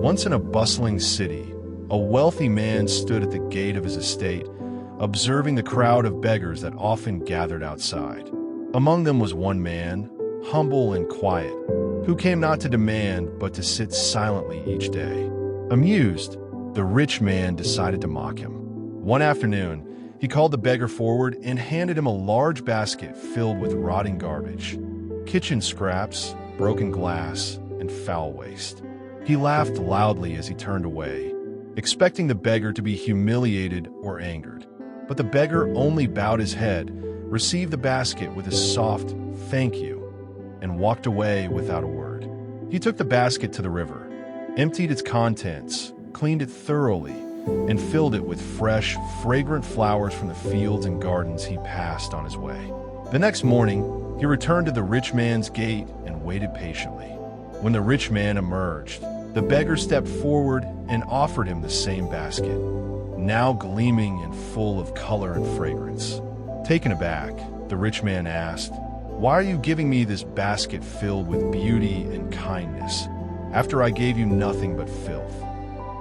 Once in a bustling city, a wealthy man stood at the gate of his estate, observing the crowd of beggars that often gathered outside. Among them was one man, humble and quiet, who came not to demand but to sit silently each day. Amused, the rich man decided to mock him. One afternoon, he called the beggar forward and handed him a large basket filled with rotting garbage, kitchen scraps, broken glass, and foul waste. He laughed loudly as he turned away, expecting the beggar to be humiliated or angered. But the beggar only bowed his head, received the basket with a soft "thank you," and walked away without a word. He took the basket to the river, emptied its contents, cleaned it thoroughly, and filled it with fresh, fragrant flowers from the fields and gardens he passed on his way. The next morning, he returned to the rich man's gate and waited patiently. When the rich man emerged, the beggar stepped forward and offered him the same basket, now gleaming and full of color and fragrance. Taken aback, the rich man asked, "Why are you giving me this basket filled with beauty and kindness, after I gave you nothing but filth?"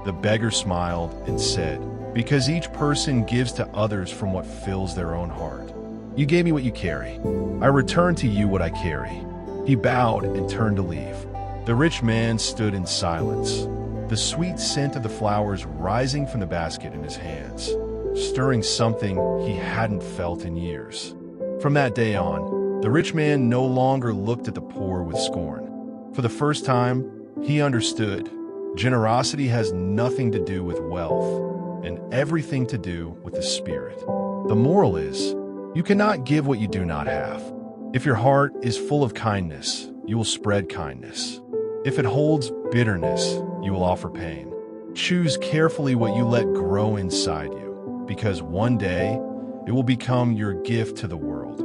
The beggar smiled and said, "Because each person gives to others from what fills their own heart. You gave me what you carry. I return to you what I carry." He bowed and turned to leave. The rich man stood in silence, the sweet scent of the flowers rising from the basket in his hands, stirring something he hadn't felt in years. From that day on, the rich man no longer looked at the poor with scorn. For the first time, he understood generosity has nothing to do with wealth and everything to do with the spirit. The moral is, you cannot give what you do not have. If your heart is full of kindness, you will spread kindness. If it holds bitterness, you will offer pain. Choose carefully what you let grow inside you, because one day it will become your gift to the world.